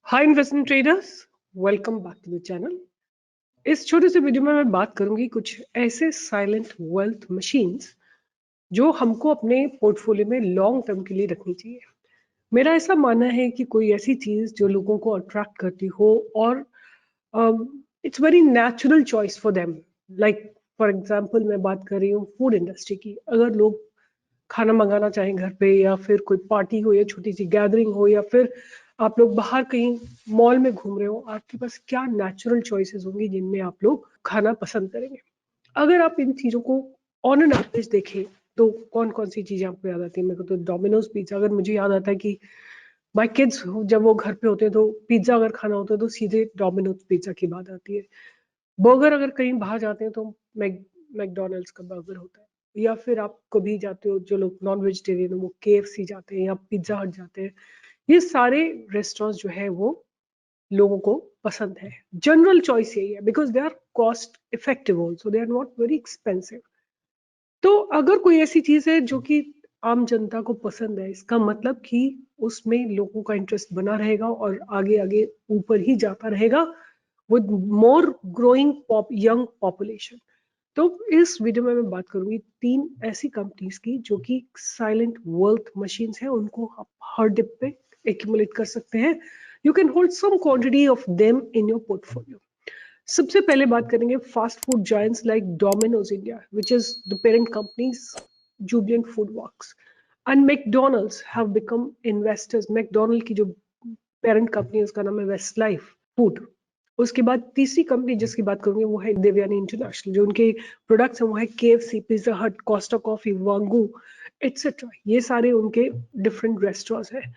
Hi investment traders, welcome back to the channel. इस छोटे से वीडियो में मैं बात करूंगी कुछ ऐसे साइलेंट वेल्थ मशीन्स जो हमको अपने पोर्टफोलियो में लॉन्ग टर्म के लिए रखनी चाहिए। मेरा ऐसा मानना है कि कोई ऐसी चीज जो लोगों को अट्रैक्ट करती हो और it's very natural choice for them. Like for example मैं बात कर रही हूँ फूड इंडस्ट्री की। अगर लोग खाना मंगाना चाहें घर पे, या फिर कोई पार्टी हो या छोटी सी गैदरिंग हो, या फिर आप लोग बाहर कहीं मॉल में घूम रहे हो, आपके पास क्या नेचुरल चॉइसेस होंगी जिनमें आप लोग खाना पसंद करेंगे। अगर आप इन चीजों को ऑन एन एवरेज देखें तो कौन कौन सी चीजें आपको याद आती है? मेरे को तो डोमिनोज पिज्जा, अगर मुझे याद आता है कि माय किड्स जब वो घर पे होते हैं तो पिज्जा अगर खाना होता है तो सीधे डोमिनोज पिज्जा की बात आती है। बर्गर अगर कहीं बाहर जाते हैं तो मैकडोनल्ड्स का बर्गर होता है। या फिर आप कभी जाते हो, जो लोग नॉन वेजिटेरियन हो वो केएफसी जाते हैं या पिज्जा हट जाते हैं। ये सारे रेस्टोरेंट्स जो है वो लोगों को पसंद है। जनरल चॉइस यही है because they are cost effective also, they are not very expensive. तो अगर कोई ऐसी चीज है जो कि आम जनता को पसंद है, इसका मतलब कि उसमें लोगों का इंटरेस्ट बना रहेगा और आगे आगे ऊपर ही जाता रहेगा with more growing young population. तो इस वीडियो में मैं बात करूंगी तीन ऐसी कंपनीज की जो कि साइलेंट वेल्थ मशीन्स हैं। उनको आप हर डिप पे एक्यूमुलेट कर सकते हैं। You can hold some quantity of them in your portfolio. सबसे पहले बात करेंगे fast food giants like Domino's India, which is the parent companies Jubilant food works, and McDonald's have become investors. McDonald की जो पेरेंट कंपनी है उसका नाम है वेस्ट लाइफ फूड। उसके बाद तीसरी कंपनी जिसकी बात करूंगी वो है देवयानी इंटरनेशनल। जो उनके प्रोडक्ट्स हैं वो है केएफसी, पिज्जा हट, कोस्टा कॉफी, वांगू एटसेट्रा। ये सारे उनके डिफरेंट रेस्टोरेंट्स हैं।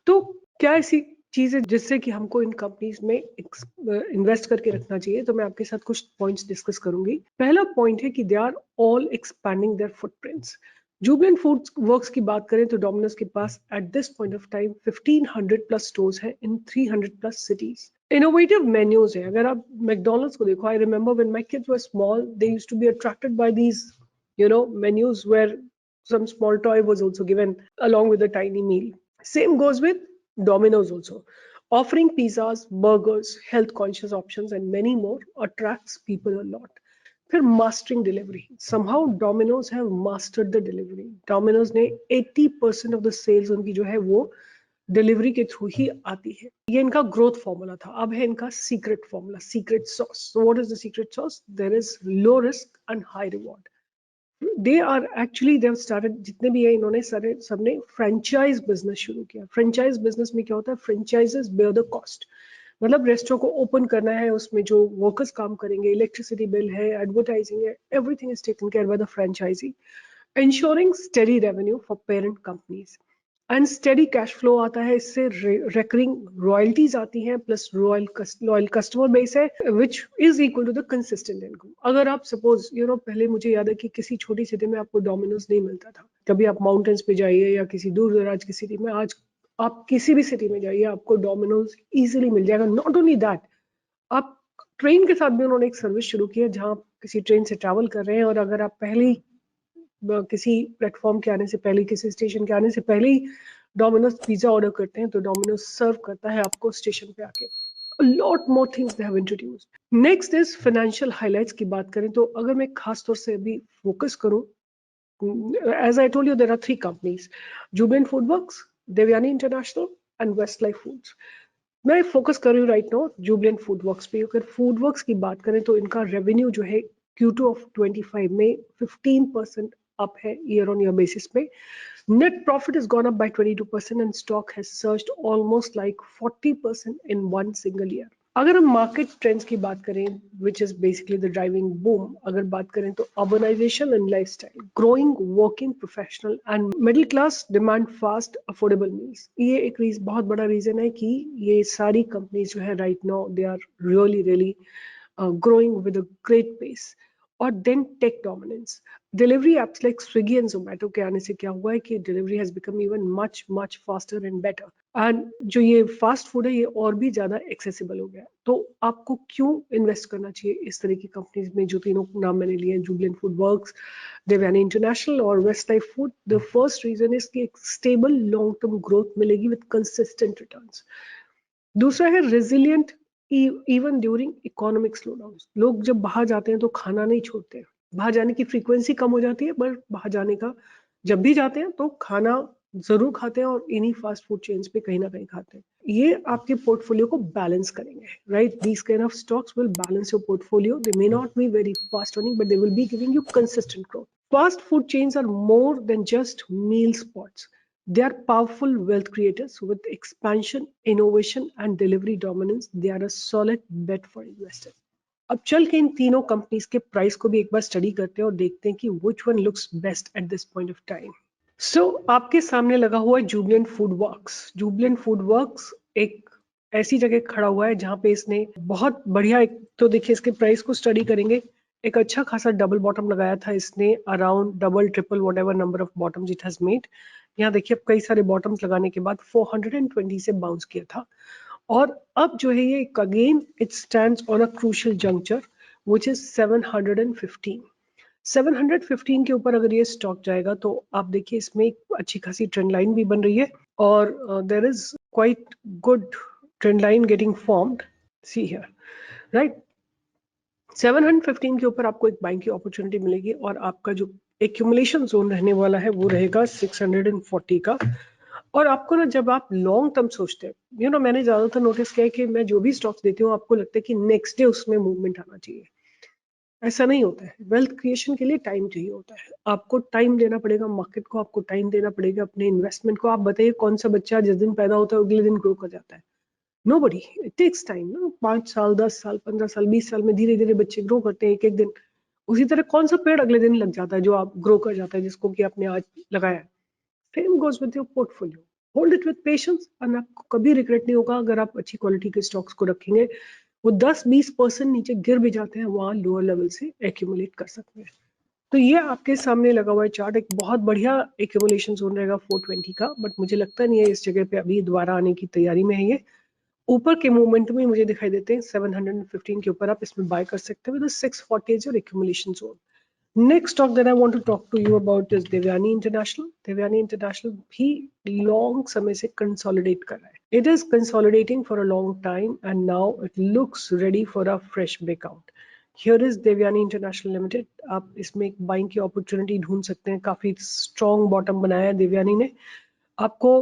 तो क्या ऐसी चीज है जिससे कि हमको इन कंपनीज में इन्वेस्ट करके रखना चाहिए? तो मैं आपके साथ कुछ पॉइंट्स डिस्कस करूंगी। पहला पॉइंट है कि they are all expanding their footprints. Jubilant Foods Works की बात करें तो डोमिनोज के पास at this point of time 1500 plus stores हैं in 300 plus cities. Innovative menus है। अगर आप मैकडोनल्ड्स को देखो, I remember when my kids were small they used to be attracted by these menus where some small toy was also given along with a tiny meal. Same goes with Domino's also. Offering pizzas, burgers, health conscious options, and many more attracts people a lot. फिर mastering delivery, somehow Domino's have mastered the delivery. Domino's ने 80% of the sales उनकी जो है वो delivery के through ही आती है। ये इनका ग्रोथ फॉर्मूला था। अब है इनका secret formula, secret sauce. What is the secret sauce? There is low risk and high reward. They are actually they started, जितने भी है इन्होंने सारे सबने फ्रेंचाइज बिजनेस शुरू किया। फ्रेंचाइज बिजनेस में क्या होता है? Franchises bear the cost. मतलब रेस्टोरेंट को ओपन करना है, उसमें जो वर्कर्स काम करेंगे, इलेक्ट्रिसिटी बिल है, एडवर्टाइजिंग है, everything is taken care by the franchisee, ensuring steady revenue for parent companies and steady cash flow आता है इससे। रेकरिंग रॉयल्टीज आती हैं, प्लस लॉयल कस्टमर बेस है which is equal to the consistent income. अगर आप suppose पहले मुझे याद है कि किसी छोटी सिटी में आपको डोमिनोज नहीं मिलता था। कभी आप माउंटेन्स पे जाइए या किसी दूर दराज की सिटी में, आज आप किसी भी सिटी में जाइए आपको डोमिनोज इजिली मिल जाएगा। नॉट ओनली दैट, आप ट्रेन के साथ भी उन्होंने एक सर्विस शुरू की है जहां आप किसी ट्रेन से ट्रैवल कर रहे हैं और अगर आप पहले किसी प्लेटफॉर्म के आने से पहले, किसी स्टेशन के आने से पहले ही डोमिनोज पिज्जा ऑर्डर करते हैं तो डोमिनोज सर्व करता है आपको स्टेशन पे आके। A lot more things they have introduced. Next is financial highlights की बात करें तो अगर मैं खास तौर से अभी फोकस करूं, as I told you there are three companies, Jubilant Foodworks, Devyani International and Westlife Foods. मैं फोकस कर रही हूँ राइट नाउ जुबिलेंट फूडवर्क्स पे। अगर फूडवर्क्स की बात करें तो इनका रेवेन्यू जो है Q2 ऑफ 25 में 15% अप है ईयर ऑन ईयर बेसिस पे। Net profit is gone up by 22% and stock has surged almost like 40% in one single year. अगर हम मार्केट ट्रेंड्स की बात करें which is basically the driving boom, अगर बात करें तो urbanisation and lifestyle, growing working professional and middle class demand fast affordable meals. ये एक बहुत बड़ा रीजन है कि ये सारी कंपनीज जो है right now they are really really growing with a great pace. और then tech dominance, delivery apps like Swiggy and Zomato के आने से क्या हुआ है कि delivery has become even much much faster and better. And जो ये फास्ट फूड है ये और भी ज्यादा एक्सेसिबल हो गया। तो आपको क्यों इन्वेस्ट करना चाहिए इस तरह की कंपनीज में? जो तीनों नाम मैंने लिए, Jubilant food Works, Devyani International और waste life Food. The first reason is कि एक स्टेबल लॉन्ग टर्म ग्रोथ मिलेगी विद कंसिस्टेंट रिटर्न्स। दूसरा है resilient even during economic slowdown. लोग जब बाहर जाते हैं तो खाना नहीं छोड़ते, बाहर जाने की फ्रीक्वेंसी कम हो जाती है, पर बाहर जाने का जब भी जाते हैं तो खाना जरूर खाते हैं और इन्हीं फास्ट फूड चेन्स पे कहीं ना कहीं खाते हैं। ये आपके पोर्टफोलियो को बैलेंस करेंगे, right? These kind of stocks will balance your portfolio. They may not be very fast earning, but they will be giving you consistent growth. Fast food chains are more than just meal spots. They are powerful wealth creators with expansion, innovation, and delivery dominance. They are a solid bet for investors. अब चल के इन तीनों companies के price को भी एक बार study करते हैं और देखते हैं कि which one looks best at this point of time. So आपके सामने लगा हुआ है Jubilant food works. Jubilant food works एक ऐसी जगह खड़ा हुआ है जहां पे इसने बहुत बढ़िया, एक तो देखिए इसके प्राइस को स्टडी करेंगे, एक अच्छा खासा डबल बॉटम लगाया था इसने, around double triple what ever number of bottoms it has made. यहाँ देखिए अब कई सारे बॉटम्स लगाने के बाद 420 से बाउंस किया था, और अब जो है ये again it stands on a crucial juncture which is 715। 715 के ऊपर अगर ये स्टॉक जाएगा तो आप देखिए इसमें एक अच्छी खासी ट्रेंड लाइन भी बन रही है, और there is quite good trend line getting formed, see here, right? 715 के ऊपर आपको एक बाइंग की अपॉर्चुनिटी मिलेगी, और आपका जो एक्यूमुलेशन जोन रहने वाला है वो रहेगा 640 का। और आपको ना, जब आप लॉन्ग टर्म सोचते हैं, मैंने ज्यादातर नोटिस किया है कि मैं जो भी स्टॉक्स देती हूँ आपको लगता है कि नेक्स्ट डे उसमें मूवमेंट आना चाहिए। ऐसा नहीं होता है। वेल्थ क्रिएशन के लिए टाइम चाहिए होता है, आपको टाइम देना पड़ेगा मार्केट को, आपको टाइम देना पड़ेगा अपने इन्वेस्टमेंट को। आप बताइए कौन सा बच्चा जिस दिन पैदा होता है अगले दिन ग्रो कर जाता है? नोबडी। इट टेक्स टाइम ना, 5 साल 10 साल 15 साल 20 साल में धीरे धीरे बच्चे ग्रो करते हैं एक एक दिन। उसी तरह कौन सा पेड़ अगले दिन लग जाता है जो आप ग्रो कर जाता है, जिसको कि आपने आज लगाया है? Same goes with your portfolio. Hold it with patience, और आपको कभी रिग्रेट नहीं होगा अगर आप अच्छी क्वालिटी के स्टॉक्स को रखेंगे। वो 10-20% नीचे गिर भी जाते हैं, वहां लोअर लेवल से एक्यूमुलेट कर सकते हैं। तो ये आपके सामने लगा हुआ है चार्ट, एक बहुत बढ़िया एक्यूमुलेशन जोन रहेगा 420 का, बट मुझे लगता नहीं है इस जगह पे अभी दोबारा आने की तैयारी में है ये। ऊपर के मूवमेंट में मुझे दिखाई देते हैं 715 के ऊपर आप इसमें बाय कर सकते हैं with 640 is your accumulation zone. Next stock that I want to talk to you about is Devyani International. Devyani International भी long समय से consolidate कर रहा है. It is consolidating for a long time and now it looks ready for a fresh breakout. Here is Devyani International Limited. आप इसमें एक buying की opportunity ढूंढ सकते हैं। काफी strong bottom बनाया है देवयानी ने। आपको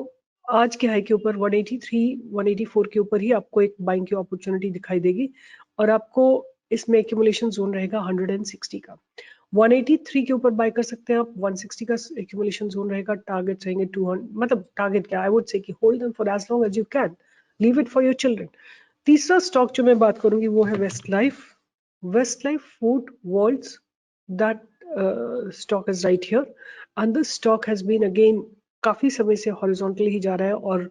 आज के हाई के ऊपर 183 184 के ऊपर ही आपको एक बाइंग की अपॉर्चुनिटी दिखाई देगी, और आपको इसमें एक्यूमुलेशन जोन रहेगा 160 का। 183 के ऊपर बाय कर सकते हैं आप, 160 का एक्यूमुलेशन जोन रहेगा, टारगेट रहेंगे 200, मतलब टारगेट क्या, आई वुड से कि hold them for as long as you can, leave it for your children. तीसरा स्टॉक जो मैं बात करूंगी वो है Westlife. Waste life food worlds, that stock is right here, and this stock has been again काफी समय से हॉरिजॉन्टली ही जा रहा है, और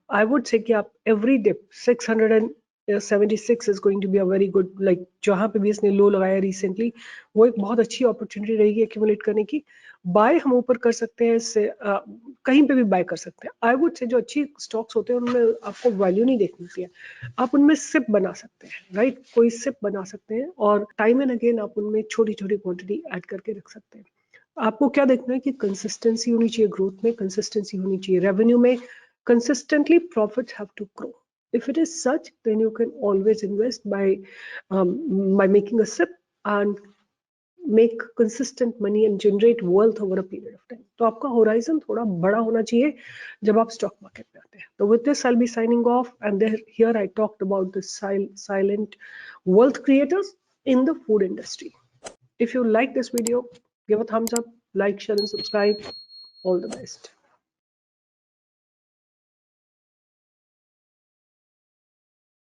आई वुड से कि आप every dip 676 is going to be a very good, like जहां पे भी इसने लो लगाया रिसेंटली वो एक बहुत अच्छी अपॉर्चुनिटी रहेगी एक्यूमुलेट करने की। बाय हम ऊपर कर सकते हैं इससे, कहीं पे भी बाय कर सकते हैं। आई वुड से जो अच्छी स्टॉक्स होते हैं उनमें आपको वैल्यू नहीं देखनी चाहिए, आप उनमें सिप बना सकते हैं, राइट? कोई सिप बना सकते हैं और टाइम एंड अगेन आप उनमें छोटी छोटी क्वांटिटी ऐड करके रख सकते हैं। आपको क्या देखना है कि कंसिस्टेंसी होनी चाहिए, ग्रोथ में कंसिस्टेंसी होनी चाहिए, रेवेन्यू में consistently profits have to grow. If it is such, then you can always invest by making a SIP and make consistent money and generate wealth over a period of time. तो आपका horizon थोड़ा बड़ा होना चाहिए जब आप stock market में आते हैं। तो with this I'll be signing off, and here I talked about the silent wealth creators in the food industry. If you like this video, give a thumbs up, like, share and subscribe. All the best.